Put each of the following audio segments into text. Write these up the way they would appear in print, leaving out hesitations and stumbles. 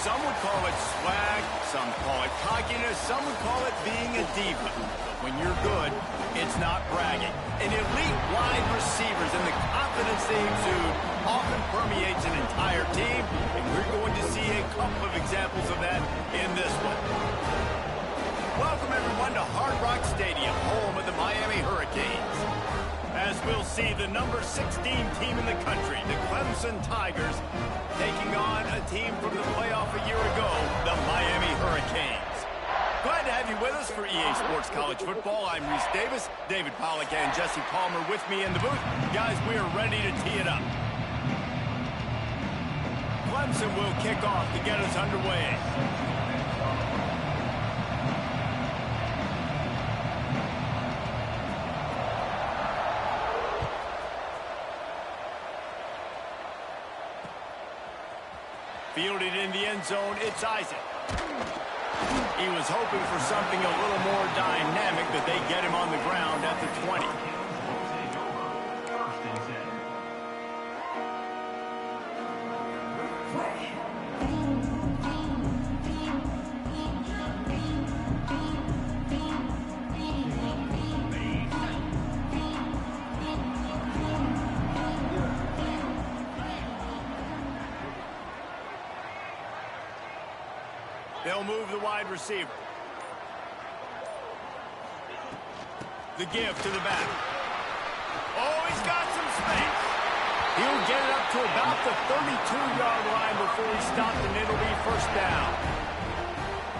Some would call it swag, some call it cockiness, some would call it being a diva. But when you're good, it's not bragging. And elite wide receivers and the confidence they exude often permeates an entire team, and we're going to see a couple of examples of that in this one. Welcome, everyone, to Hard Rock Stadium, home of the Miami Hurricanes. As we'll see, the number 16 team in the country, the Clemson Tigers, taking on a team from the playoff a year ago, the Miami Hurricanes. Glad to have you with us for EA Sports College Football. I'm Reese Davis, David Pollack, and Jesse Palmer with me in the booth. Guys, we are ready to tee it up. Clemson will kick off to get us underway. Fielded in the end zone, it's Isaac. He was hoping for something a little more dynamic, but they get him on the ground at the 20. They'll move the wide receiver. The give to the back. Oh, he's got some space. He'll get it up to about the 32-yard line before he stopped, and it'll be first down.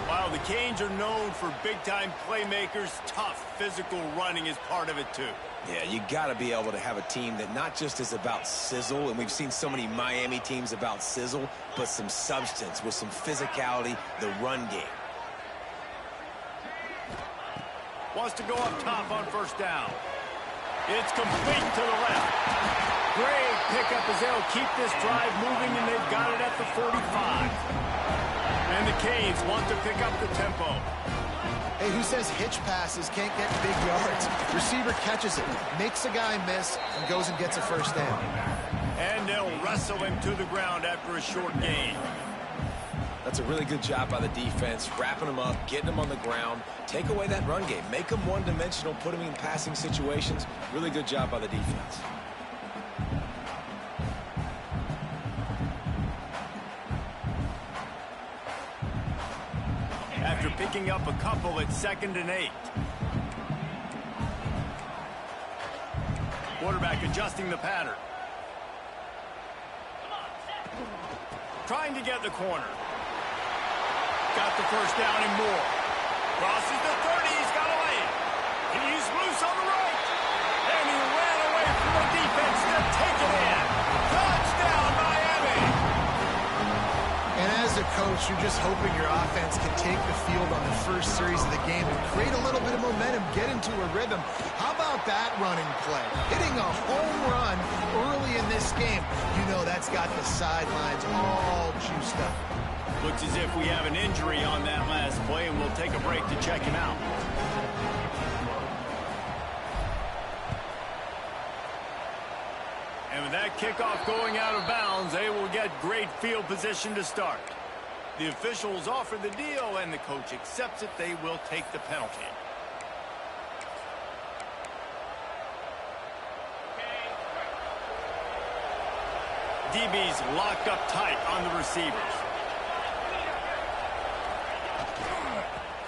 While the Canes are known for big-time playmakers, tough physical running is part of it too. Yeah, you got to be able to have a team that not just is about sizzle, and we've seen so many Miami teams about sizzle, but some substance with some physicality, the run game. Wants to go up top on first down. It's complete to the left. Great pickup as they'll keep this drive moving, and they've got it at the 45. And the Canes want to pick up the tempo. Hey, who says hitch passes can't get big yards? Receiver catches it, makes a guy miss, and goes and gets a first down. And they'll wrestle him to the ground after a short gain. That's a really good job by the defense, wrapping him up, getting him on the ground, take away that run game, make him one-dimensional, put him in passing situations. Really good job by the defense. After picking up a couple at 2nd and 8. Quarterback adjusting the pattern. Trying to get the corner. Got the first down and more. Crosses the 30. He's got a lane. And he's loose on the right. And he ran away from the defense to take it in. Touchdown, Miami. And as a coach, you're just hoping your offense can take the field on the first series of the game and create a little bit of momentum, get into a rhythm. How about that running play? Hitting a home run early in this game. You know that's got the sidelines all juiced up. Looks as if we have an injury on that last play, and we'll take a break to check him out. And with that kickoff going out of bounds, they will get great field position to start. The officials offer the deal, and the coach accepts it. They will take the penalty. DB's locked up tight on the receivers.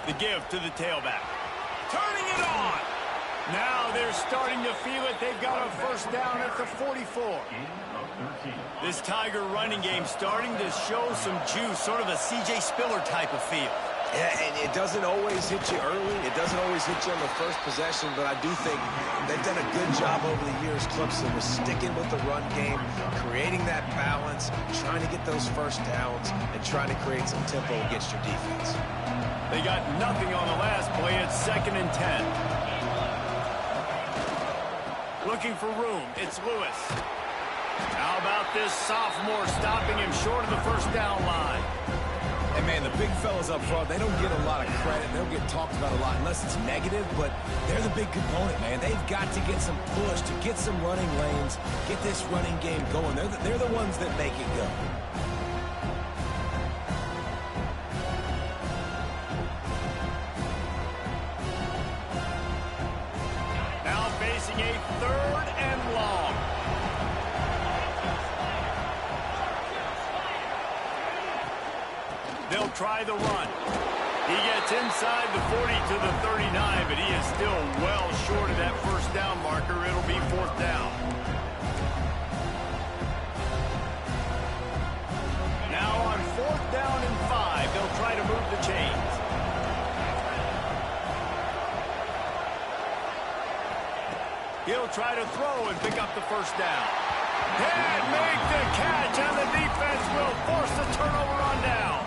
The give to the tailback. Turning it on. Now they're starting to feel it. They've got a first down at the 44. This Tiger running game starting to show some juice, sort of a C.J. Spiller type of feel. Yeah, and it doesn't always hit you early. It doesn't always hit you on the first possession, but I do think they've done a good job over the years, Clemson, with sticking with the run game, creating that balance, trying to get those first downs, and trying to create some tempo against your defense. They got nothing on the last play. It's 2nd and 10. Looking for room. It's Lewis. How about this sophomore stopping him short of the first down line? And, man, the big fellas up front, they don't get a lot of credit. They don't get talked about a lot unless it's negative, but they're the big component, man. They've got to get some push, to get some running lanes, get this running game going. They're the ones that make it go. They'll try the run. He gets inside the 40 to the 39, but he is still well short of that first down marker. It'll be 4th down. Now on 4th down and 5, they'll try to move the chains. He'll try to throw and pick up the first down. And make the catch, and the defense will force the turnover on downs.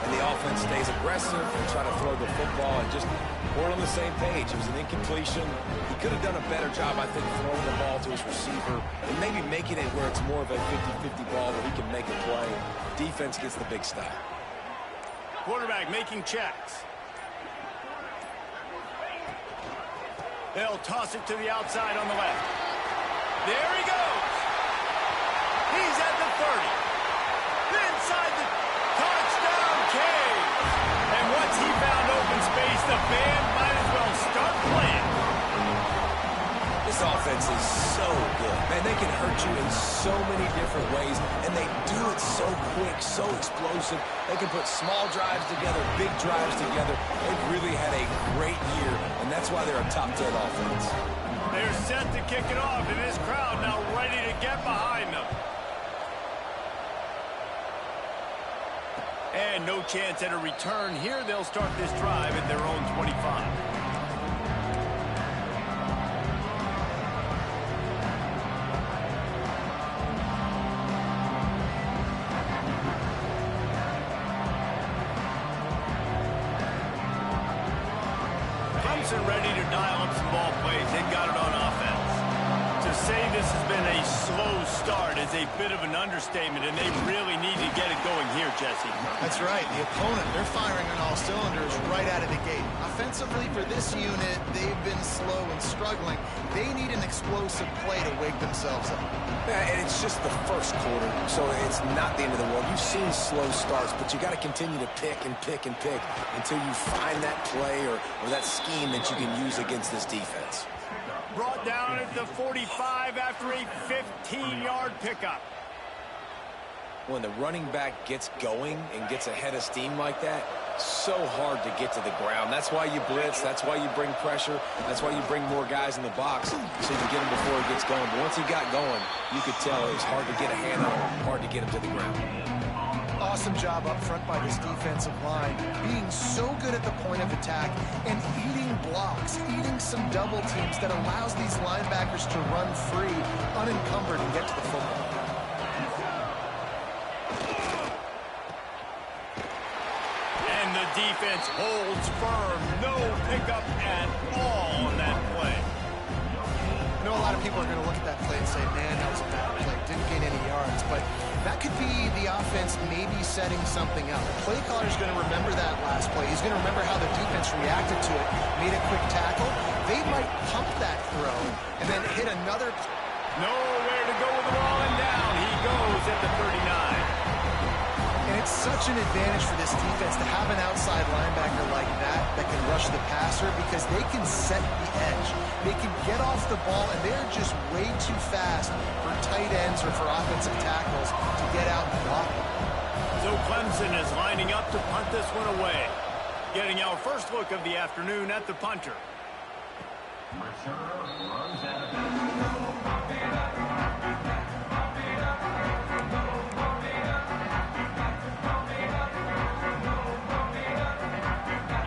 And the offense stays aggressive and try to throw the football and just weren't on the same page. It was an incompletion. He could have done a better job, I think, throwing the ball to his receiver and maybe making it where it's more of a 50-50 ball where he can make a play. Defense gets the big stop. Quarterback making checks. They'll toss it to the outside on the left. There he goes. He's at the 30. Inside the touchdown cage. And once he found open space, the band might as well start playing. This offense is so good. Man, they can hurt you in so many different ways, and they do it so quick, so explosive. They can put small drives together, big drives together. They've really had a great year, and that's why they're a top 10 offense. They're set to kick it off, and this crowd now ready to get behind them. And no chance at a return here. They'll start this drive at their own 25. Ready to dial up some ball plays. They've got it on offense. To say this has been a slow start is a bit of an understatement, and they really need to get it going here, Jesse. That's right. The opponent, they're firing on all cylinders right out of the gate. Offensively, for this unit, they've been slow and struggling. They need an explosive play to wake themselves up. Yeah, and it's just the first quarter, so it's not the end of the world. You've seen slow starts, but you got to continue to pick and pick and pick until you find that play or that scheme that you can use against this defense. Brought down at the 45 after a 15-yard pickup. When the running back gets going and gets ahead of steam like that, so hard to get to the ground. That's why you blitz. That's why you bring pressure. That's why you bring more guys in the box so you can get him before he gets going. But once he got going, you could tell it was hard to get a hand on him, hard to get him to the ground. Awesome job up front by this defensive line, being so good at the point of attack and eating blocks, eating some double teams that allows these linebackers to run free, unencumbered, and get to the football. And the defense holds firm. No pickup at all on that play. I know a lot of people are going to look at that play and say, man, that was a bad play. Didn't gain any yards. But that could be the offense maybe setting something up. The play caller's going to remember that last play. He's going to remember how the defense reacted to it, made a quick tackle. They might pump that throw and then hit another. Nowhere to go with the ball, and down he goes at the 39. And it's such an advantage for this defense to have an outside linebacker like that can rush the passer because they can set the edge. They can get off the ball, and they're just way too fast for tight ends or for offensive tackles to get out and block them. So Clemson is lining up to punt this one away. Getting our first look of the afternoon at the punter.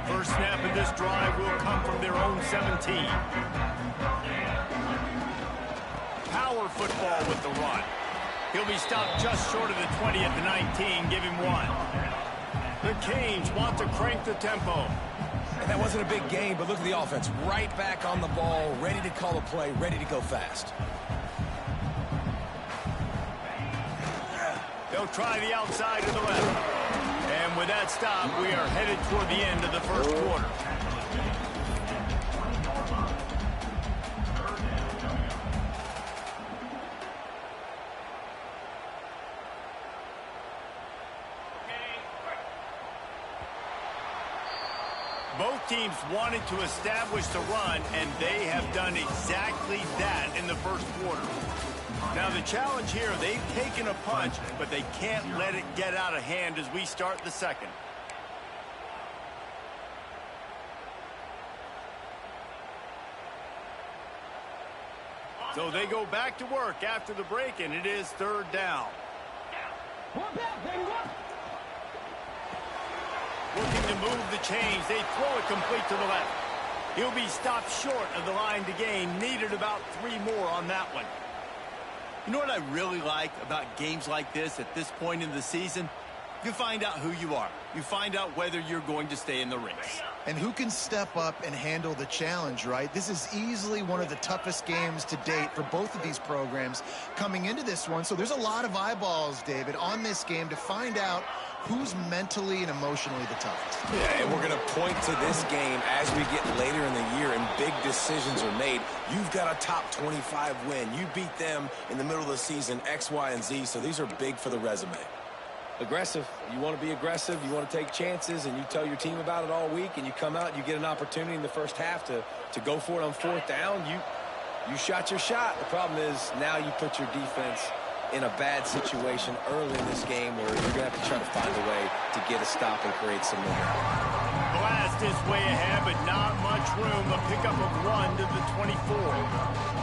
First snap of this drive will come from their own 17. Power football with the run. He'll be stopped just short of the 20 at the 19. Give him one. The Canes want to crank the tempo. And that wasn't a big game, but look at the offense. Right back on the ball, ready to call a play, ready to go fast. They'll try the outside to the left. And with that stop, we are headed toward the end of the first quarter. Both teams wanted to establish the run, and they have done exactly that in the first quarter. Now the challenge here, they've taken a punch, but they can't let it get out of hand as we start the second. So they go back to work after the break, and it is third down. Looking to move the chains. They throw it complete to the left. He'll be stopped short of the line to gain. Needed about 3 more on that one. You know what I really like about games like this at this point in the season? You find out who you are. You find out whether you're going to stay in the race. And who can step up and handle the challenge, right? This is easily one of the toughest games to date for both of these programs coming into this one. So there's a lot of eyeballs, David, on this game to find out who's mentally and emotionally the toughest. Yeah, and we're going to point to this game as we get later in the year and big decisions are made. You've got a top 25 win. You beat them in the middle of the season, X, Y, and Z, so these are big for the resume. Aggressive. You want to be aggressive, you want to take chances, and you tell your team about it all week, and you come out and you get an opportunity in the first half to go for it on fourth down. You shot your shot. The problem is now you put your defense in a bad situation early in this game where you're going to have to try to find a way to get a stop and create some momentum. Blast is way ahead, but not much room. A pickup of 1 to the 24.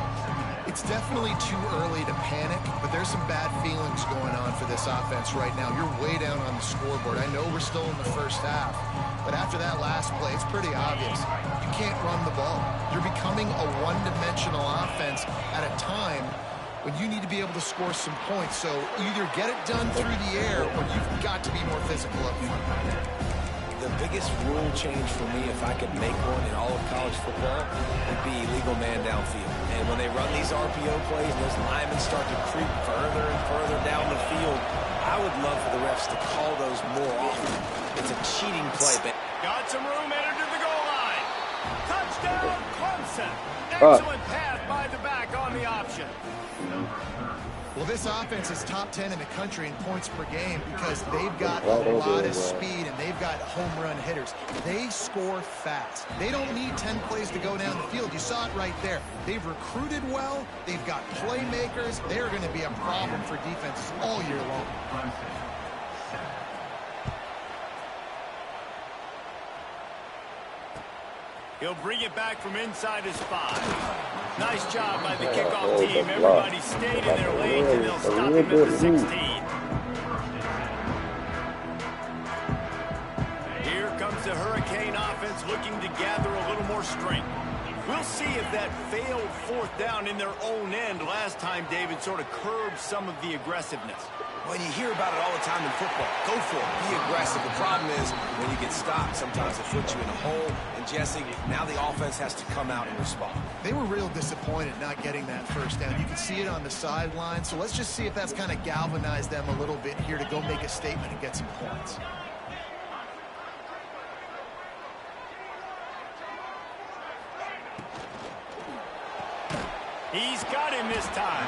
It's definitely too early to panic, but there's some bad feelings going on for this offense right now. You're way down on the scoreboard. I know we're still in the first half, but after that last play, it's pretty obvious. You can't run the ball. You're becoming a one-dimensional offense at a time when you need to be able to score some points. So either get it done through the air or you've got to be more physical up front. The biggest rule change for me, if I could make one in all of college football, would be legal man downfield. And when they run these RPO plays and those linemen start to creep further and further down the field, I would love for the refs to call those more often. It's a cheating play. But got some room headed to the goal line. Touchdown, Clemson. Excellent pass by the back on the option. Well, this offense is top 10 in the country in points per game because they've got a lot of speed and they've got home run hitters. They score fast. They don't need 10 plays to go down the field. You saw it right there. They've recruited well. They've got playmakers. They're going to be a problem for defenses all year long. He'll bring it back from inside his 5. Nice job by the kickoff team. Everybody stayed in their lanes, and they'll stop him at the 16. Here comes the Hurricane offense looking to gather a little more strength. We'll see if that failed fourth down in their own end last time, David, sort of curbed some of the aggressiveness. when you hear about it all the time in football, go for it. Be aggressive. The problem is when you get stopped, sometimes it puts you in a hole. And, Jesse, now the offense has to come out and respond. They were real disappointed not getting that first down. You can see it on the sideline. So let's just see if that's kind of galvanized them a little bit here to go make a statement and get some points. He's got him this time.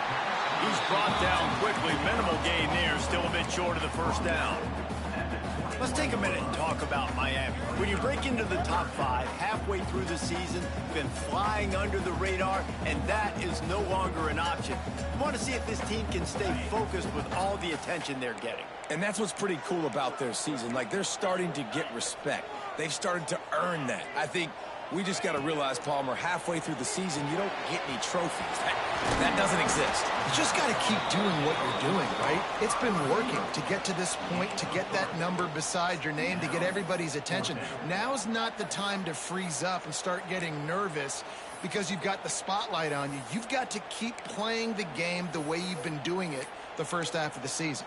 He's brought down quickly. Minimal gain there. Still a bit short of the first down. Let's take a minute and talk about Miami. When you break into the top 5 halfway through the season, been flying under the radar, and that is no longer an option. You want to see if this team can stay focused with all the attention they're getting. And that's what's pretty cool about their season. Like, they're starting to get respect. They've started to earn that. I think we just got to realize, Palmer, halfway through the season, you don't get any trophies. That doesn't exist. You just got to keep doing what you're doing, right? It's been working to get to this point, to get that number beside your name, to get everybody's attention. Now's not the time to freeze up and start getting nervous because you've got the spotlight on you. You've got to keep playing the game the way you've been doing it the first half of the season.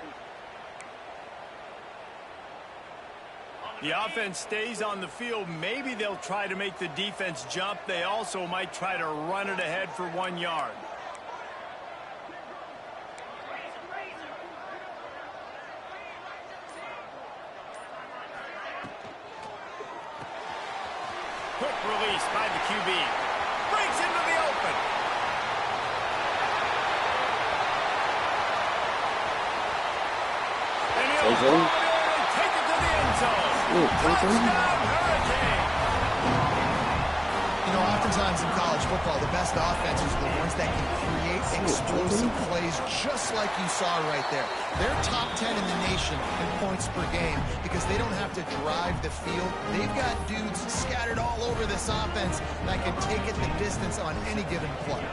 The offense stays on the field. Maybe they'll try to make the defense jump. They also might try to run it ahead for 1 yard. Quick release by the QB. Breaks into the open. And he'll throw it in and take it to the end zone. You know, Oftentimes in college football, the best offenses are the ones that can create explosive plays just like you saw right there. They're top 10 in the nation in points per game because they don't have to drive the field. They've got dudes scattered all over this offense that can take it the distance on any given play.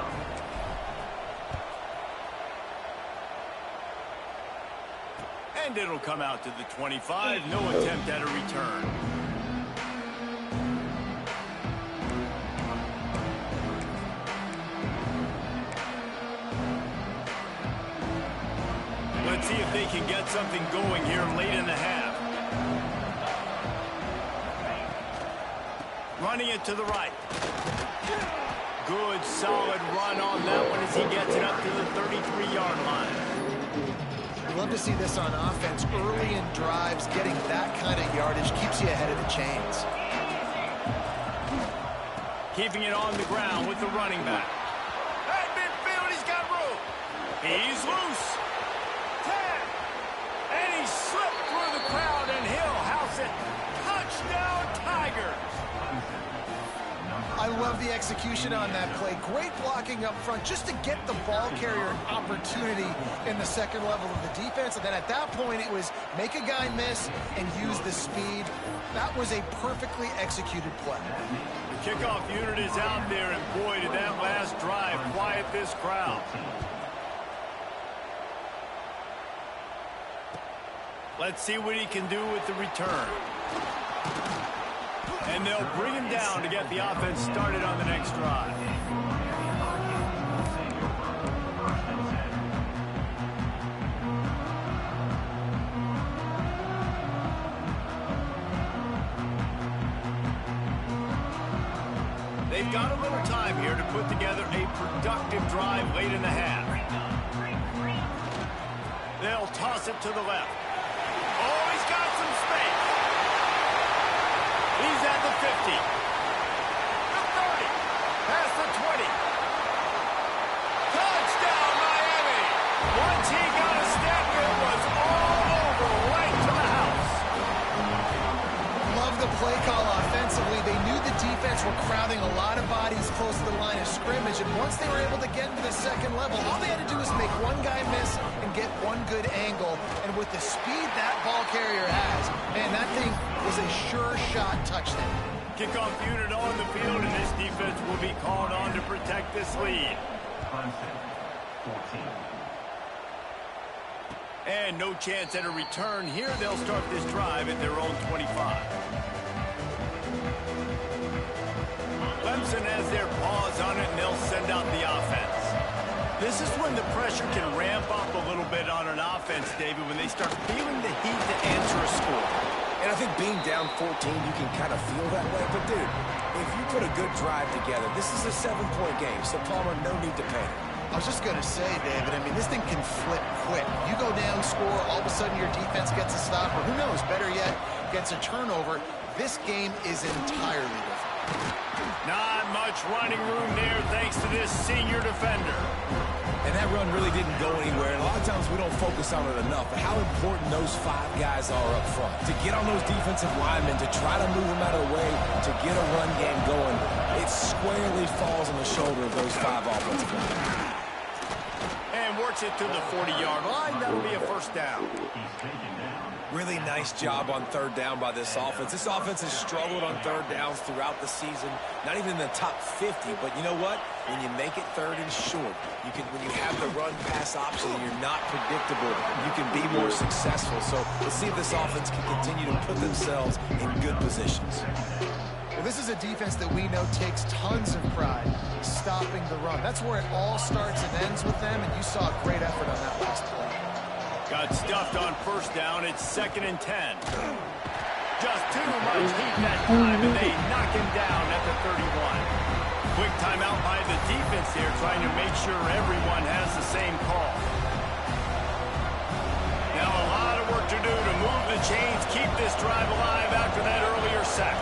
And it'll come out to the 25. No attempt at a return. Let's see if they can get something going here late in the half. Running it to the right. Good, solid run on that one as he gets it up to the 33-yard line. Love to see this on offense. Early in drives, getting that kind of yardage keeps you ahead of the chains. Keeping it on the ground with the running back. At midfield, he's got room. He's loose. 10. And he slipped through the crowd, and he'll house it. Touchdown, Tigers. I love the execution on that play. Great blocking up front just to get the ball carrier an opportunity in the second level of the defense. And then at that point, it was make a guy miss and use the speed. That was a perfectly executed play. The kickoff unit is out there, and boy, did that last drive quiet this crowd. Let's see what he can do with the return. And they'll bring him down to get the offense started on the next drive. They've got a little time here to put together a productive drive late in the half. They'll toss it to the left. Oh, he's got some space. He's at the 50. The 30. Past the 20. Touchdown, Miami. Once he got a step, it was all over right to the house. Love the play call offensively. They knew the defense were crowding a lot of bodies close to the line of scrimmage, and once they were able to get into the second level, all they had to do was make one guy miss and get one good angle. And with the speed that ball carrier has, man, that thing was a sure shot touchdown. Kickoff unit on the field, and this defense will be called on to protect this lead. 14. And no chance at a return here. They'll start this drive at their own 25. Clemson has their paws on it, and they'll send out the offense. This is when the pressure can ramp up a little bit on an offense, David, when they start feeling the heat to answer a score. And I think being down 14, you can kind of feel that way. But, dude, if you put a good drive together, this is a 7-point game, so Palmer, no need to panic. I was just going to say, David, I mean, this thing can flip quick. You go down, score, all of a sudden your defense gets a stop, or who knows, better yet, gets a turnover. This game is entirely different. Not much running room there thanks to this senior defender. And that run really didn't go anywhere. And a lot of times we don't focus on it enough. But how important those 5 guys are up front. To get on those defensive linemen, to try to move them out of the way, to get a run game going, it squarely falls on the shoulder of those 5 offensive linemen. And works it to the 40-yard line. That'll be a first down. Really nice job on third down by this offense. This offense has struggled on third downs throughout the season. Not even in the top 50, but you know what? When you make it third and short, when you have the run-pass option and you're not predictable, you can be more successful. So let's see if this offense can continue to put themselves in good positions. Well, this is a defense that we know takes tons of pride stopping the run. That's where it all starts and ends with them, and you saw a great effort on that last play. Got stuffed on first down. It's 2nd and 10. Just too much heat that time, and they knock him down at the 31. Quick timeout by the defense here, trying to make sure everyone has the same call. Now a lot of work to do to move the chains, keep this drive alive after that earlier sack.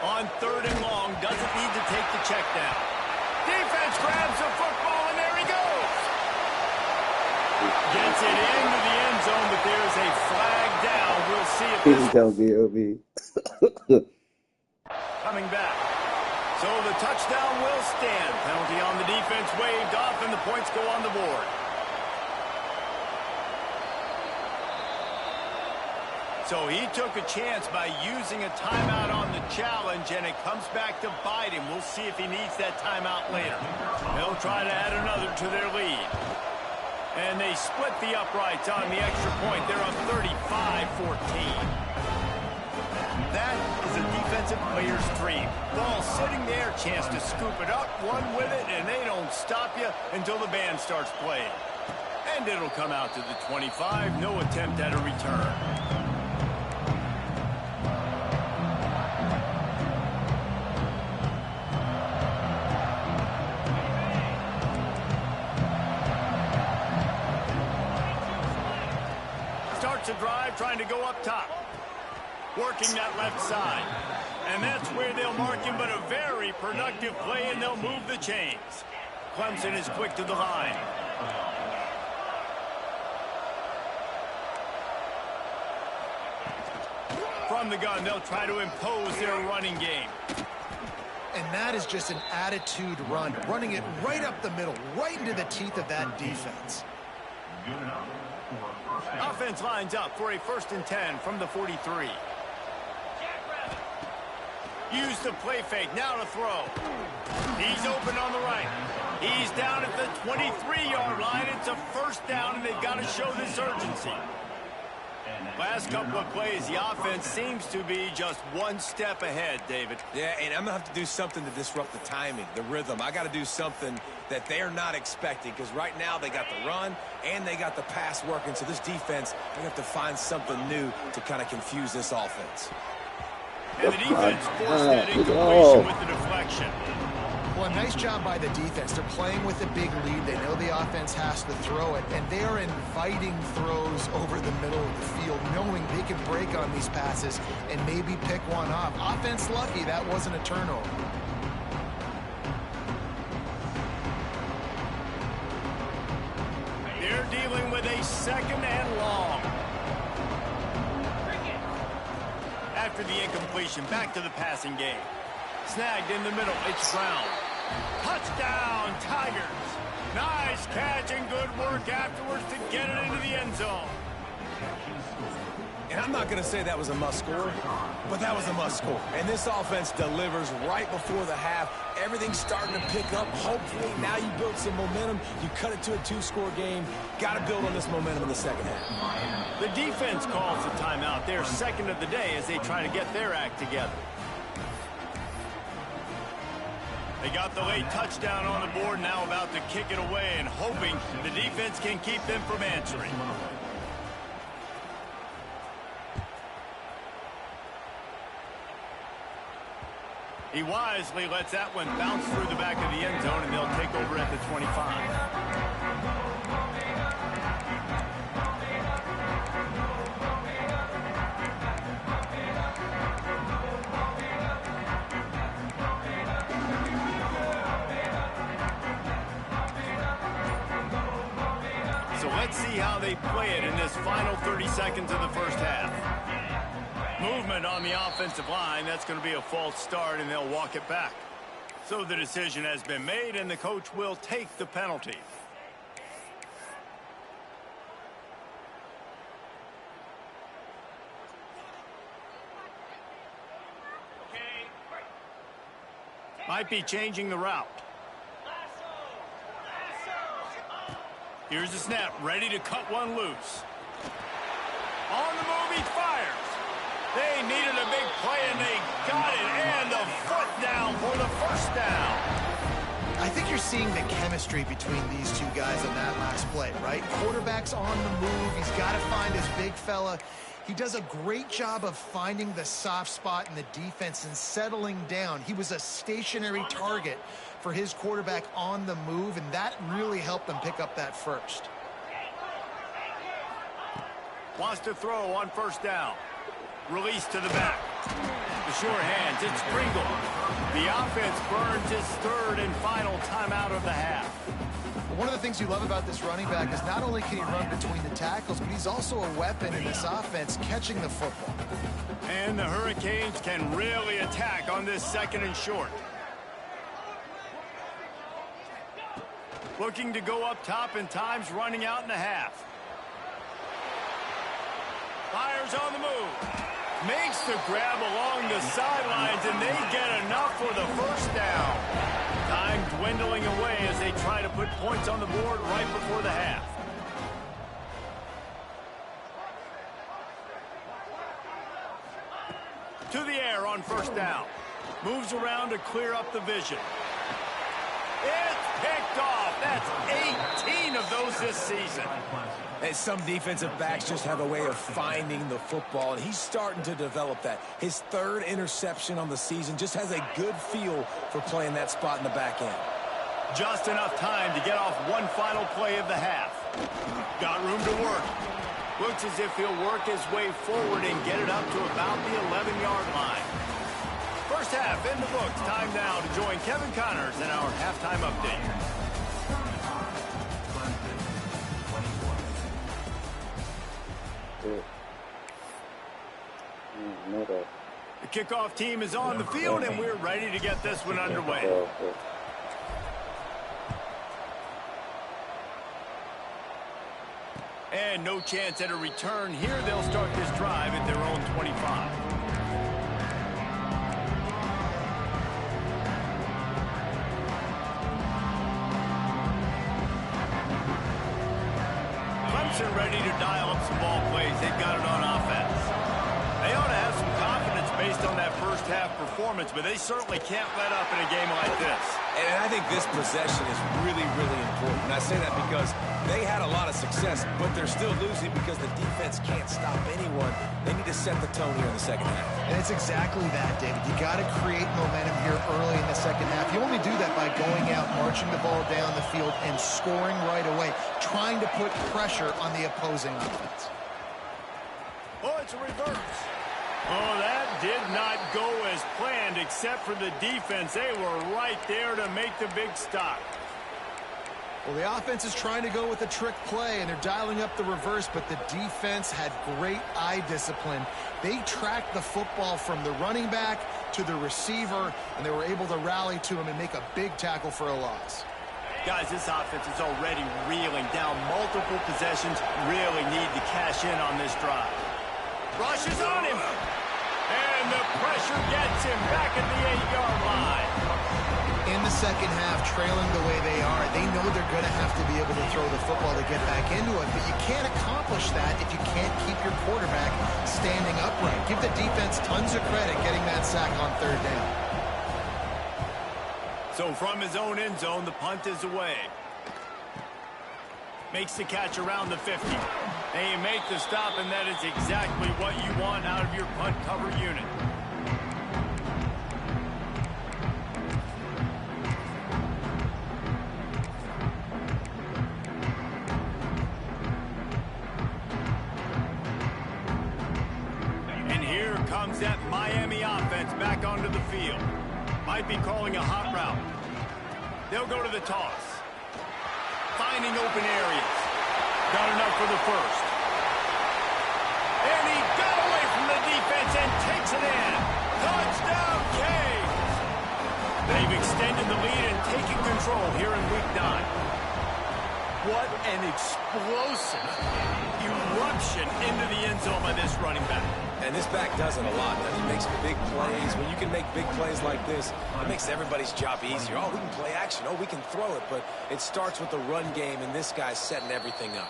On 3rd and long, doesn't need to take the check down. Defense grabs the football, and there he goes. Gets it into the end zone, but there's a flag down. We'll see if this coming back. So the touchdown will stand. Penalty on the defense waved off, and the points go on the board. So he took a chance by using a timeout on the challenge, and it comes back to bite him. We'll see if he needs that timeout later. They'll try to add another to their lead. And they split the uprights on the extra point. They're up 35-14. That is a defensive player's dream. Ball sitting there, chance to scoop it up, run with it, and they don't stop you until the band starts playing. And it'll come out to the 25. No attempt at a return. Starts a drive trying to go up top. Working that left side. And that's where they'll mark him, but a very productive play, and they'll move the chains. Clemson is quick to the line. From the gun, they'll try to impose their running game. And that is just an attitude run, running it right up the middle, right into the teeth of that defense. Offense lines up for a 1st and 10 from the 43. Use the play fake, now to throw. He's open on the right. He's down at the 23-yard line. It's a 1st down, and they've got to show this urgency. Last couple of plays, the offense seems to be just one step ahead, David. Yeah, and I'm going to have to do something to disrupt the timing, the rhythm. I got to do something that they're not expecting, because right now they got the run and they got the pass working. So this defense, they have to find something new to kind of confuse this offense. And the defense forced that incompletion with the deflection. Well, a nice job by the defense. They're playing with a big lead. They know the offense has to throw it, and they are inviting throws over the middle of the field, knowing they can break on these passes and maybe pick one off. Offense lucky that wasn't a turnover. They're dealing with a 2nd and long. After the incompletion, back to the passing game. Snagged in the middle, it's Brown. Touchdown, Tigers. Nice catch and good work afterwards to get it into the end zone. And I'm not going to say that was a must-score, but that was a must-score. And this offense delivers right before the half. Everything's starting to pick up. Hopefully, now you build some momentum. You cut it to a 2-score game. Got to build on this momentum in the 2nd half. The defense calls the timeout, their 2nd of the day, as they try to get their act together. They got the late touchdown on the board, now about to kick it away and hoping the defense can keep them from answering. He wisely lets that one bounce through the back of the end zone, and they'll take over at the 25. So let's see how they play it in this final 30 seconds of the 1st half. Movement on the offensive line. That's going to be a false start, and they'll walk it back. So the decision has been made, and the coach will take the penalty. Might be changing the route. Here's the snap, ready to cut one loose. On the move, he fires. They needed a big play, and they got it, and the foot down for the 1st down. I think you're seeing the chemistry between these two guys on that last play, right? Quarterback's on the move. He's got to find his big fella. He does a great job of finding the soft spot in the defense and settling down. He was a stationary target for his quarterback on the move, and that really helped them pick up that 1st. Wants to throw on 1st down. Release to the back. The sure hands, it's Pringle. The offense burns his third and final timeout of the half. One of the things you love about this running back is not only can he run between the tackles, but he's also a weapon in this offense catching the football. And the Hurricanes can really attack on this second and short. Looking to go up top, and time's running out in the half. Fires on the move. Makes the grab along the sidelines, and they get enough for the first down. Time dwindling away as they try to put points on the board right before the half. To the air on first down. Moves around to clear up the vision. It's picked off. That's 18 of those this season. And some defensive backs just have a way of finding the football, and he's starting to develop that. His third interception on the season, just has a good feel for playing that spot in the back end. Just enough time to get off one final play of the half. Got room to work. Looks as if he'll work his way forward and get it up to about the 11-yard line. First half in the books. Time now to join Kevin Connors in our halftime update. The kickoff team is on the field, and we're ready to get this one underway. And no chance at a return here. They'll start this drive at their own 25. Clemson ready to dial up some ball plays. They've got it on offense. They ought to have some confidence based on that first half performance, but they certainly can't let up in a game like this. And I think this possession is really, really important. And I say that because they had a lot of success, but they're still losing because the defense can't stop anyone. They need to set the tone here in the second half. And it's exactly that, David. You got to create momentum here early in the second half. You only do that by going out, marching the ball down the field, and scoring right away, trying to put pressure on the opposing offense. Oh, it's a reverse. Oh, that did not go as planned, except for the defense. They were right there to make the big stop. Well, the offense is trying to go with a trick play, and they're dialing up the reverse, but the defense had great eye discipline. They tracked the football from the running back to the receiver, and they were able to rally to him and make a big tackle for a loss. Guys, this offense is already reeling down multiple possessions. Really need to cash in on this drive. Rushes on him. And the pressure gets him back at the 8-yard line. In the second half, trailing the way they are, they know they're going to have to be able to throw the football to get back into it, but you can't accomplish that if you can't keep your quarterback standing upright. Give the defense tons of credit getting that sack on third down. So from his own end zone, the punt is away. Makes the catch around the 50. They make the stop, and that is exactly what you want out of your punt cover unit. And here comes that Miami offense back onto the field. Might be calling a hot route. They'll go to the toss. Finding open areas. Got enough for the first. And he got away from the defense and takes it in. Touchdown, Canes! They've extended the lead and taken control here in Week 9. What an explosive eruption into the end zone by this running back. And this back does it a lot. He makes big plays. When you can make big plays like this, it makes everybody's job easier. Oh, we can play action. Oh, we can throw it. But it starts with the run game, and this guy's setting everything up.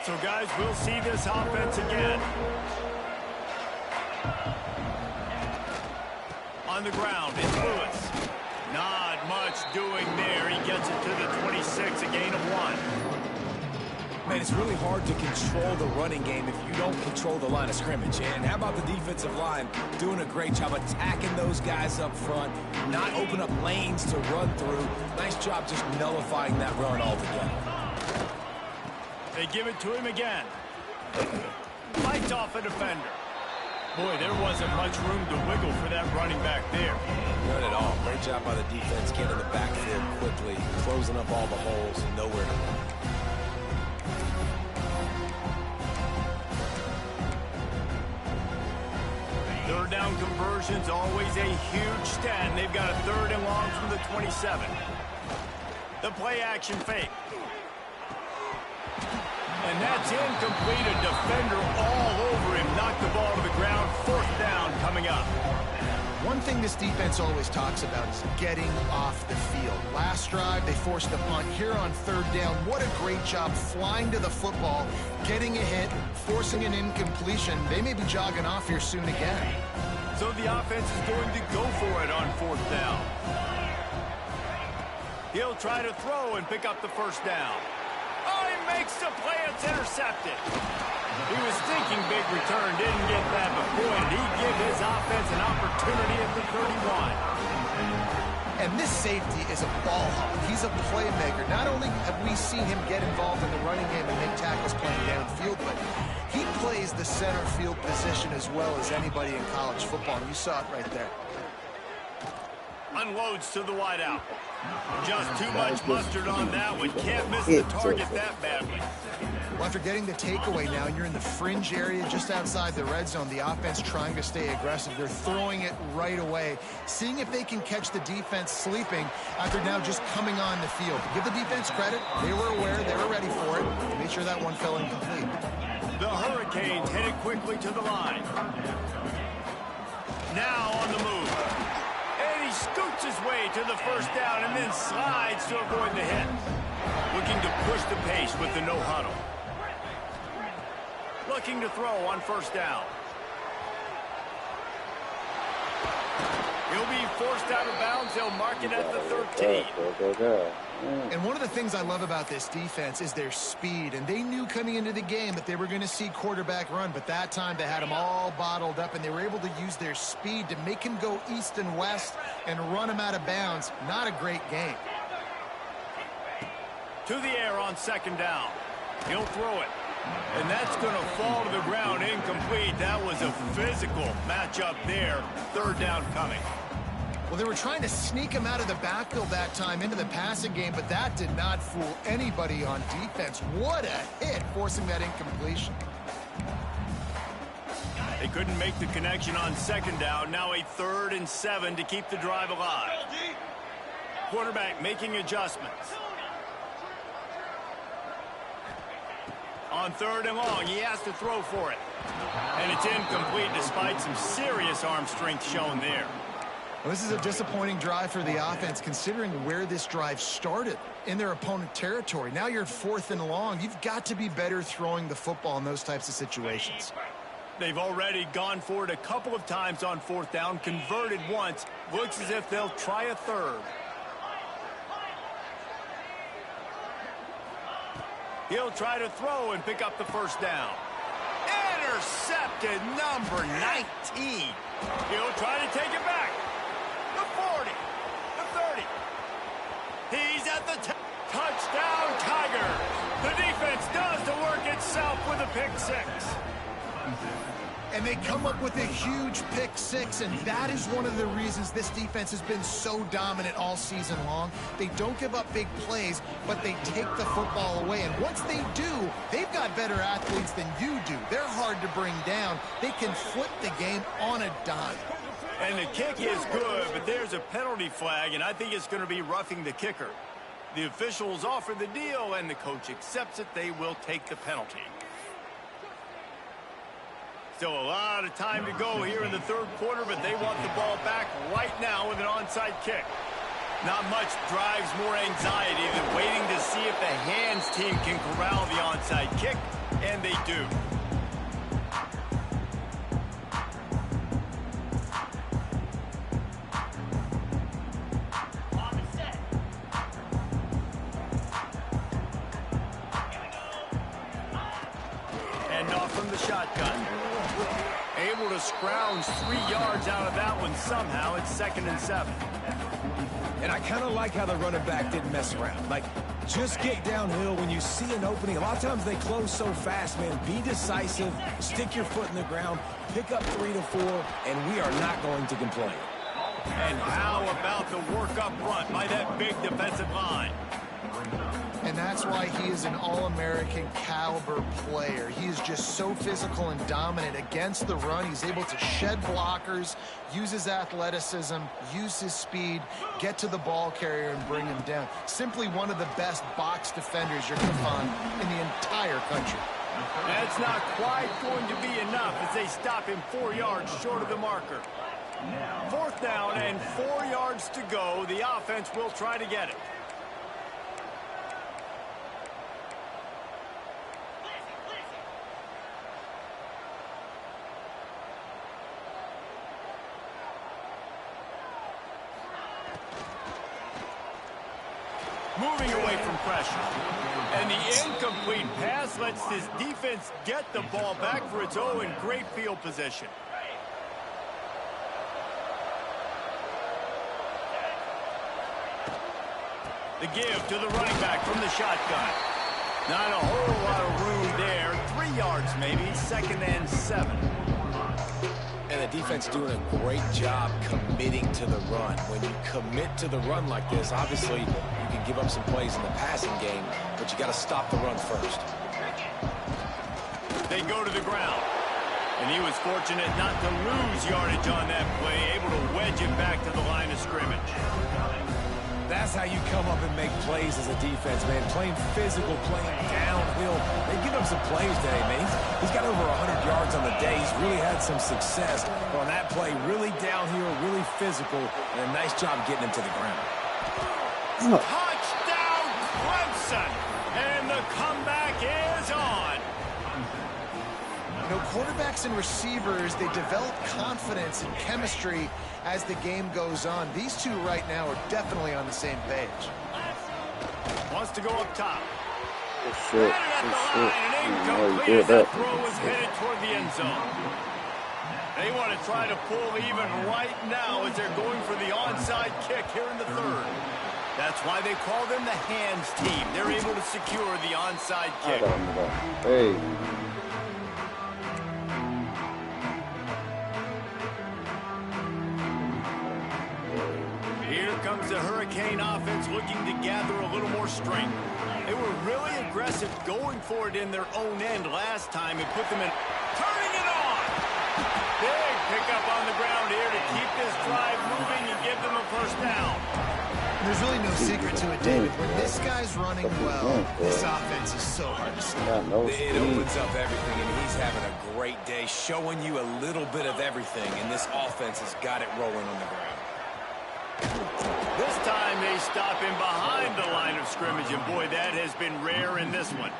So, guys, we'll see this offense again. On the ground, it's Lewis. Not much doing there. He gets it to the 26, a gain of 1. Man, it's really hard to control the running game if you don't control the line of scrimmage. And how about the defensive line doing a great job attacking those guys up front, not open up lanes to run through. Nice job just nullifying that run altogether. They give it to him again. Fights off a defender. Boy, there wasn't much room to wiggle for that running back there. None at all. Great job by the defense getting in the backfield quickly, closing up all the holes, and nowhere to run. Third down conversion's always a huge stat, and they've got a 3rd and long from the 27. The play action fake. And that's incomplete. A defender all over him. Knocked the ball to the ground. 4th down coming up. One thing this defense always talks about is getting off the field. Last drive, they forced a punt. Here on 3rd down, what a great job flying to the football, getting a hit, forcing an incompletion. They may be jogging off here soon again. So the offense is going to go for it on 4th down. He'll try to throw and pick up the 1st down. Oh, he makes the play. It's intercepted. He was thinking big return, didn't get that, but boy, did he give his offense an opportunity at the 31. And this safety is a ball hawk. He's a playmaker. Not only have we seen him get involved in the running game and make tackles playing downfield, but he plays the center field position as well as anybody in college football. And you saw it right there. Unloads to the wideout. Just too much mustard on that one. Can't miss the target that badly. Well, after getting the takeaway now, and you're in the fringe area just outside the red zone, the offense trying to stay aggressive. They're throwing it right away, seeing if they can catch the defense sleeping after now just coming on the field. Give the defense credit. They were aware. They were ready for it. Made sure that one fell incomplete. The Hurricanes headed quickly to the line. Now on the move. And he scoots his way to the 1st down and then slides to avoid the hit. Looking to push the pace with the no huddle. Looking to throw on 1st down. He'll be forced out of bounds. They'll mark it at the 13. And one of the things I love about this defense is their speed. And they knew coming into the game that they were going to see quarterback run. But that time they had him all bottled up, and they were able to use their speed to make him go east and west and run him out of bounds. Not a great game. To the air on 2nd down. He'll throw it. And that's going to fall to the ground incomplete. That was a physical matchup there. 3rd down coming. Well, they were trying to sneak him out of the backfield that time into the passing game, but that did not fool anybody on defense. What a hit, forcing that incompletion. They couldn't make the connection on 2nd down. Now a 3rd and 7 to keep the drive alive. Quarterback making adjustments. On 3rd and long, he has to throw for it. And it's incomplete despite some serious arm strength shown there. Well, this is a disappointing drive for the offense, considering where this drive started in their opponent territory. Now you're at 4th and long. You've got to be better throwing the football in those types of situations. They've already gone for it a couple of times on 4th down, converted once. Looks as if they'll try a 3rd. He'll try to throw and pick up the 1st down. Intercepted, number 19. He'll try to take it back. The 40, the 30. He's at the touchdown, Tigers. The defense does the work itself with a pick 6. And they come up with a huge pick 6, and that is one of the reasons this defense has been so dominant all season long. They don't give up big plays, but they take the football away. And once they do, they've got better athletes than you do. They're hard to bring down. They can flip the game on a dime. And the kick is good, but there's a penalty flag, and I think it's going to be roughing the kicker. The officials offer the deal, and the coach accepts it. They will take the penalty. Still a lot of time to go here in the 3rd quarter, but they want the ball back right now with an onside kick. Not much drives more anxiety than waiting to see if the hands team can corral the onside kick, and they do. And off from the shotgun. Able to scrounge 3 yards out of that one somehow. It's 2nd and 7. And I kind of like how the running back didn't mess around. Like, just get downhill when you see an opening. A lot of times they close so fast, man. Be decisive, stick your foot in the ground, pick up 3 to 4, and we are not going to complain. And how about the work up front by that big defensive line? And that's why he is an All-American caliber player. He is just so physical and dominant against the run. He's able to shed blockers, use his athleticism, use his speed, get to the ball carrier and bring him down. Simply one of the best box defenders you're going to find in the entire country. That's not quite going to be enough as they stop him 4 yards short of the marker. 4th down and 4 yards to go. The offense will try to get it. Moving away from pressure. And the incomplete pass lets this defense get the ball back for its own in great field position. The give to the running back from the shotgun. Not a whole lot of room there. 3 yards maybe, 2nd and 7. And the defense doing a great job committing to the run. When you commit to the run like this, obviously you can give up some plays in the passing game, but you got to stop the run first. They go to the ground. And he was fortunate not to lose yardage on that play, able to wedge it back to the line of scrimmage. That's how you come up and make plays as a defense, man. Playing physical, playing downhill. They give him some plays today, man. He's got over 100 yards on the day. He's really had some success on that play. Really downhill, really physical, and a nice job getting him to the ground. Touchdown, Clemson! And the comeback is on. You know, quarterbacks and receivers, they develop confidence and chemistry as the game goes on. These two right now are definitely on the same page. Wants to go up top. Good shit. An incomplete as that throw was headed toward the end zone. They want to try to pull even right now as they're going for the onside kick here in the 3rd. That's why they call them the hands team. They're able to secure the onside kick. Hey. Here comes the Hurricane offense looking to gather a little more strength. They were really aggressive going for it in their own end last time. It put them in. Turning it on! Big pickup on the ground here to keep this drive moving and give them a 1st down. There's really no secret to it, David. When this guy's running well, this offense is so hard to stop. It opens up everything, and he's having a great day, showing you a little bit of everything, and this offense has got it rolling on the ground. This time they stop him behind the line of scrimmage, and boy, that has been rare in this one.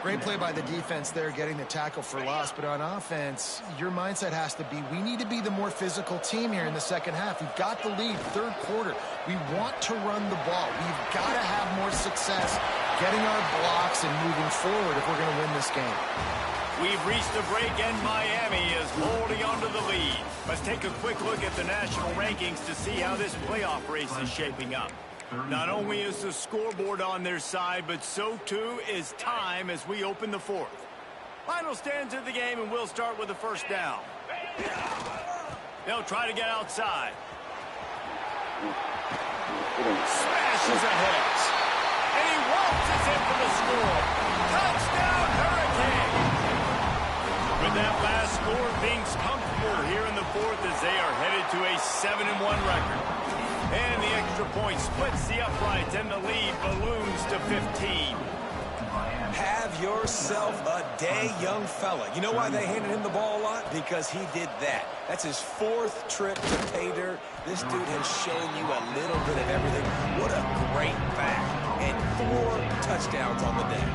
Great play by the defense there, getting the tackle for loss. But on offense, your mindset has to be, we need to be the more physical team here in the 2nd half. We've got the lead, 3rd quarter. We want to run the ball. We've got to have more success getting our blocks and moving forward if we're going to win this game. We've reached the break, and Miami is holding on to the lead. Let's take a quick look at the national rankings to see how this playoff race is shaping up. Not only is the scoreboard on their side, but so too is time as we open the 4th. Final stands of the game, and we'll start with the 1st down. They'll try to get outside. Smashes ahead. And he waltzes in for the score. Touchdown, Hurricane! With that last score, things comfortable here in the 4th as they are headed to a 7-1 record. And the extra point splits the uprights, and the lead balloons to 15. Have yourself a day, young fella. You know why they handed him the ball a lot? Because he did that. That's his 4th trip to pay dirt. This dude has shown you a little bit of everything. What a great back. And 4 touchdowns on the day.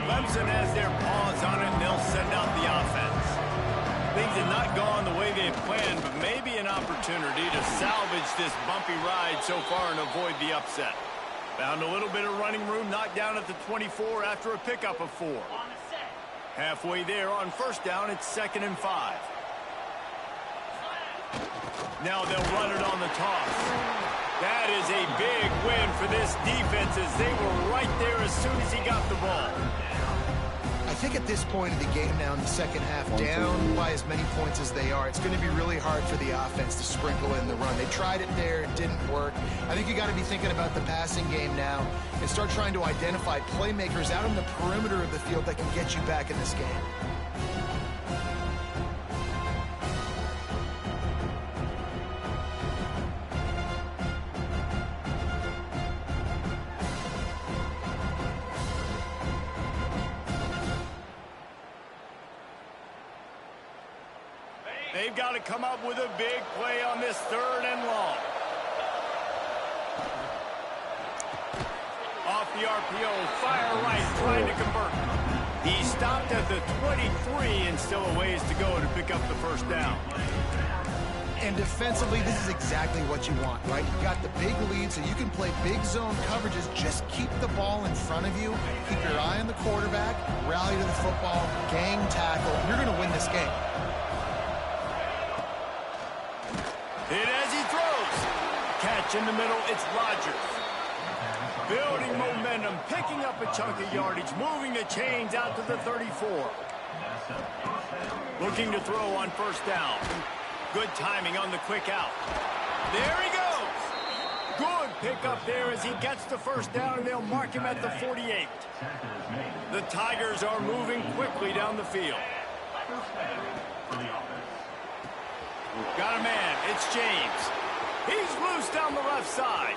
Clemson has their paws on it, and they'll send out the offense. Things have not gone the way they planned, but maybe an opportunity to salvage this bumpy ride so far and avoid the upset. Found a little bit of running room, knocked down at the 24 after a pickup of 4. Halfway there on first down, it's 2nd and 5. Now they'll run it on the toss. That is a big win for this defense as they were right there as soon as he got the ball. I think at this point of the game now in the second half, down by as many points as they are, it's going to be really hard for the offense to sprinkle in the run. They tried it there, it didn't work. I think you got to be thinking about the passing game now and start trying to identify playmakers out on the perimeter of the field that can get you back in this game. They've got to come up with a big play on this 3rd and long. Off the RPO, fire right, trying to convert. He stopped at the 23 and still a ways to go to pick up the first down. And defensively, this is exactly what you want, right? You got the big lead, so you can play big zone coverages. Just keep the ball in front of you. Keep your eye on the quarterback. Rally to the football. Gang tackle. You're going to win this game. Hit as he throws. Catch in the middle, it's Rodgers. Building momentum, picking up a chunk of yardage, moving the chains out to the 34. Looking to throw on first down. Good timing on the quick out. There he goes. Good pick up there as he gets the first down, and they'll mark him at the 48. The Tigers are moving quickly down the field. Got a man, it's James. He's loose down the left side.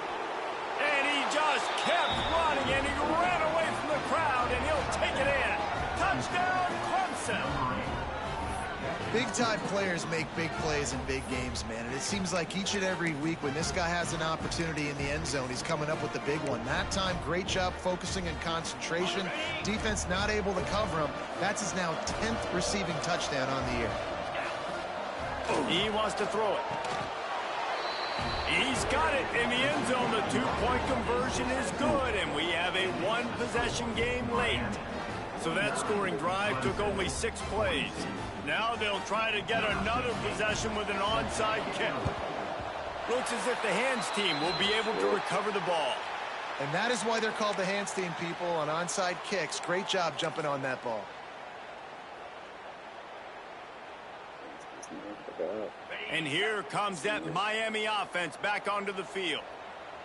And he just kept running, and he ran away from the crowd, and he'll take it in. Touchdown, Clemson. Big-time players make big plays in big games, man. And it seems like each and every week when this guy has an opportunity in the end zone, he's coming up with the big one. That time, great job focusing and concentration. Defense not able to cover him. That's his now 10th receiving touchdown on the year. He wants to throw it. He's got it in the end zone. The 2-point conversion is good, and we have a 1-possession game late. So that scoring drive took only 6 plays. Now they'll try to get another possession with an onside kick. Looks as if the hands team will be able to recover the ball. And that is why they're called the hands team, people, on onside kicks. Great job jumping on that ball. And here comes that Miami offense back onto the field.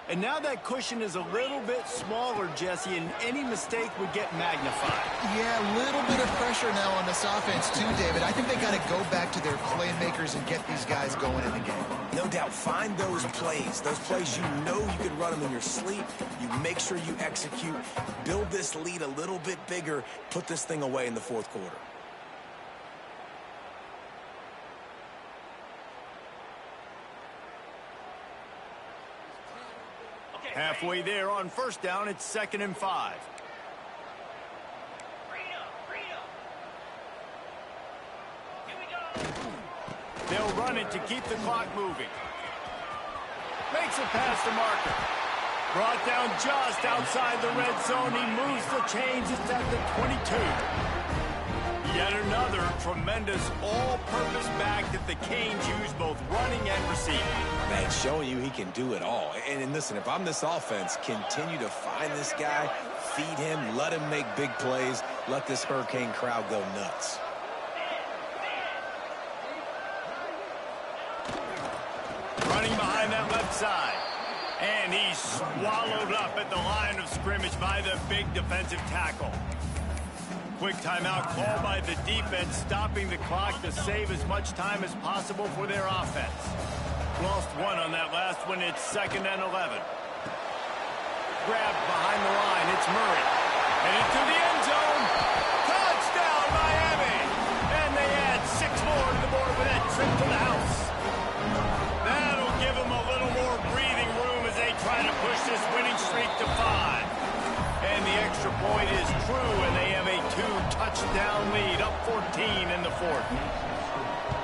And now that cushion is a little bit smaller, Jesse, and any mistake would get magnified. Yeah, a little bit of pressure now on this offense too, David. I think they got to go back to their playmakers and get these guys going in the game. No doubt, find those plays you know you can run them in your sleep. You make sure you execute, build this lead a little bit bigger, put this thing away in the 4th quarter. Halfway there on first down, it's 2nd and 5. They'll run it to keep the clock moving. Makes it past the marker. Brought down just outside the red zone. He moves the chains. It's at the 22. Yet another tremendous all-purpose back that the Canes use both running and receiving. Man, showing you he can do it all. And listen, if I'm this offense, continue to find this guy, feed him, let him make big plays, let this Hurricane crowd go nuts. Running behind that left side. And he's swallowed up at the line of scrimmage by the big defensive tackle. Quick timeout called by the defense, stopping the clock to save as much time as possible for their offense. Lost 1 on that last one. It's 2nd and 11. Grabbed behind the line. It's Murray. Headed to the end zone. Touchdown, Miami! And they add 6 more to the board with that trip to the house. That'll give them a little more breathing room as they try to push this winning streak to 5. And the extra point is true, and they have a 2-touchdown lead, up 14 in the 4th.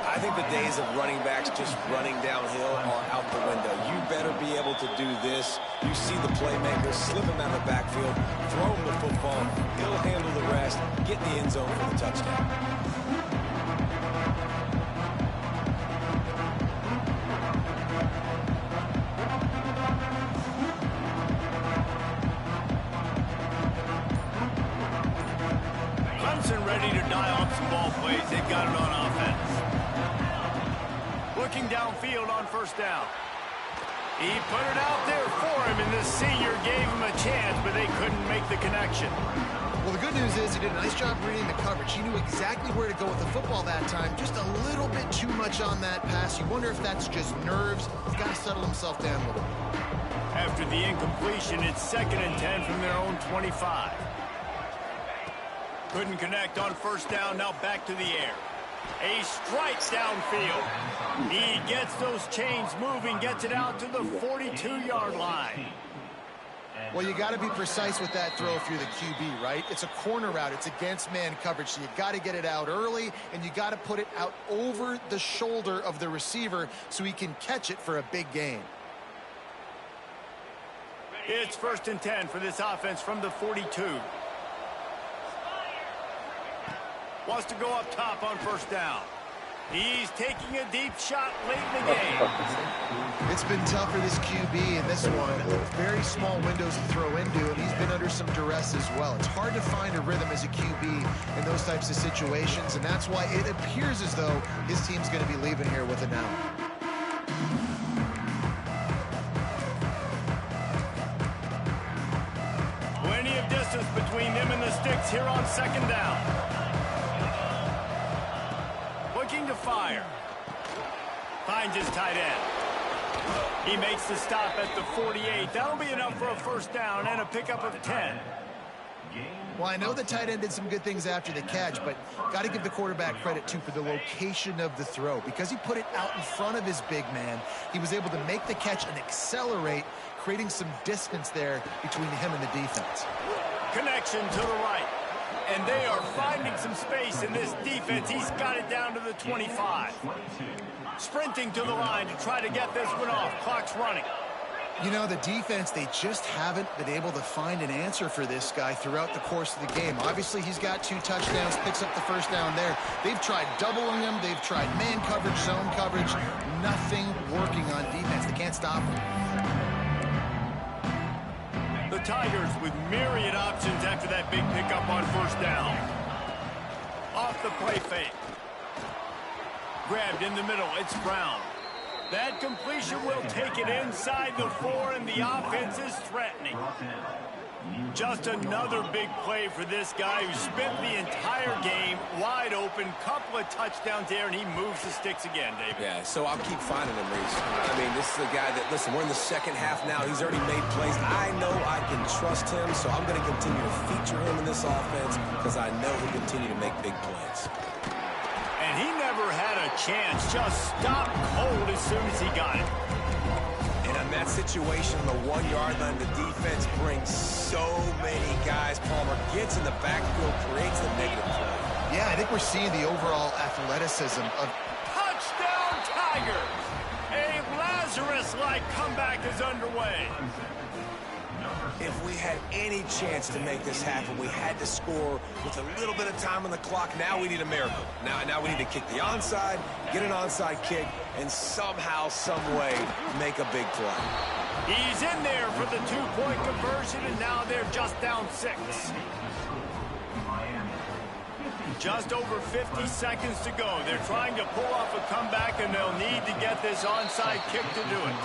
I think the days of running backs just running downhill are out the window. You better be able to do this. You see the playmaker, slip him out of the backfield, throw him the football, he'll handle the rest, get in the end zone for the touchdown. Ready to dial up some ball plays. They've got it on offense. Looking downfield on first down. He put it out there for him, and the senior gave him a chance, but they couldn't make the connection. Well, the good news is he did a nice job reading the coverage. He knew exactly where to go with the football that time. Just a little bit too much on that pass. You wonder if that's just nerves. He's got to settle himself down a little bit. After the incompletion, it's 2nd and 10 from their own 25. Couldn't connect on first down, now back to the air. A strike downfield. He gets those chains moving, gets it out to the 42-yard line. Well, you got to be precise with that throw if you're the QB, right? It's a corner route. It's against man coverage, so you got to get it out early, and you got to put it out over the shoulder of the receiver so he can catch it for a big gain. It's 1st and 10 for this offense from the 42. Wants to go up top on first down. He's taking a deep shot late in the game. It's been tough for this QB in this one. Very small windows to throw into, and he's been under some duress as well. It's hard to find a rhythm as a QB in those types of situations, and that's why it appears as though his team's going to be leaving here with it now. Plenty of distance between them and the sticks here on 2nd down. Looking to fire. Finds his tight end. He makes the stop at the 48. That'll be enough for a first down and a pickup of 10. Well, I know the tight end did some good things after the catch, but got to give the quarterback credit, too, for the location of the throw. Because he put it out in front of his big man, he was able to make the catch and accelerate, creating some distance there between him and the defense. Connection to the right. And they are finding some space in this defense. He's got it down to the 25. Sprinting to the line to try to get this one off. Clock's running. You know, the defense, they just haven't been able to find an answer for this guy throughout the course of the game. Obviously, he's got 2 touchdowns, picks up the first down there. They've tried doubling him. They've tried man coverage, zone coverage. Nothing working on defense. They can't stop him. The Tigers with myriad options after that big pickup on first down. Off the play fake. Grabbed in the middle. It's Brown. That completion will take it inside the 4, and the offense is threatening. Just another big play for this guy who spent the entire game wide open. Couple of touchdowns there, and he moves the sticks again, David. Yeah, so I'll keep finding him, Reese. I mean, this is a guy that, listen, we're in the second half now. He's already made plays. I know I can trust him, so I'm going to continue to feature him in this offense because I know he'll continue to make big plays. And he never had a chance. Just stopped cold as soon as he got it. And in that situation, on the 1-yard line, the defense brings so many guys. Palmer gets in the backfield, creates the negative play. Yeah, I think we're seeing the overall athleticism of... Touchdown, Tigers! A Lazarus-like comeback is underway. If we had any chance to make this happen, we had to score with a little bit of time on the clock. Now we need a miracle. Now we need to kick the onside, get an onside kick, and somehow, some way, make a big play. He's in there for the 2-point conversion, and now they're just down 6. Just over 50 seconds to go. They're trying to pull off a comeback, and they'll need to get this onside kick to do it.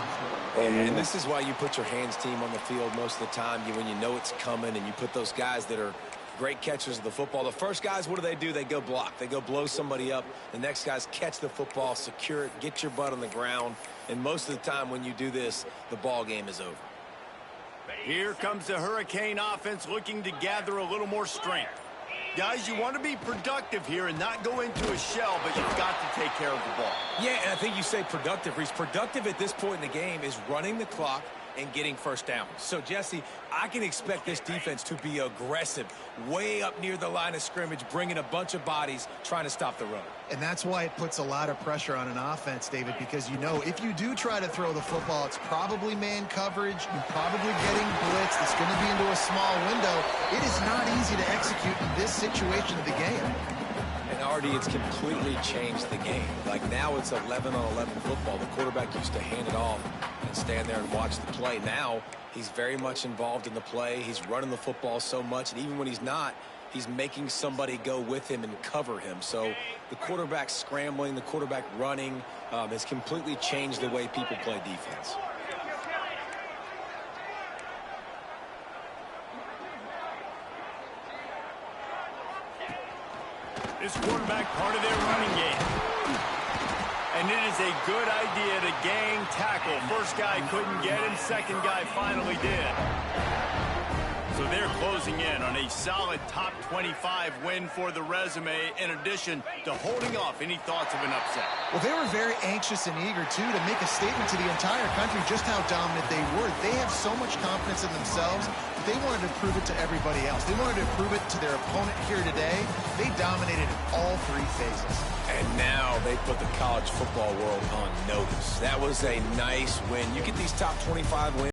And this is why you put your hands team on the field most of the time, when you know it's coming, and you put those guys that are great catchers of the football. The first guys, what do? They go block. They go blow somebody up. The next guys catch the football, secure it, get your butt on the ground. And most of the time when you do this, the ball game is over. Here comes the Hurricane offense looking to gather a little more strength. Guys, you want to be productive here and not go into a shell, but you've got to take care of the ball. Yeah, and I think you say productive, Reese. Productive at this point in the game is running the clock and getting first down. So, Jesse, I can expect this defense to be aggressive, way up near the line of scrimmage, bringing a bunch of bodies, trying to stop the run. And that's why it puts a lot of pressure on an offense, David, because you know if you do try to throw the football, it's probably man coverage. You're probably getting blitzed. It's going to be into a small window. It is not easy to execute in this situation of the game. And already it's completely changed the game. Like now it's 11-on-11 football. The quarterback used to hand it off and stand there and watch the play. Now he's very much involved in the play. He's running the football so much, and even when he's not, he's making somebody go with him and cover him. So the quarterback scrambling, the quarterback running has completely changed the way people play defense. This quarterback part of their running game. And it is a good idea to gang tackle. First guy couldn't get him. Second guy finally did. So they're closing in on a solid top 25 win for the resume, in addition to holding off any thoughts of an upset. Well, they were very anxious and eager, too, to make a statement to the entire country just how dominant they were. They have so much confidence in themselves. They wanted to prove it to everybody else. They wanted to prove it to their opponent here today. They dominated in all three phases. And now they put the college football world on notice. That was a nice win. You get these top 25 wins.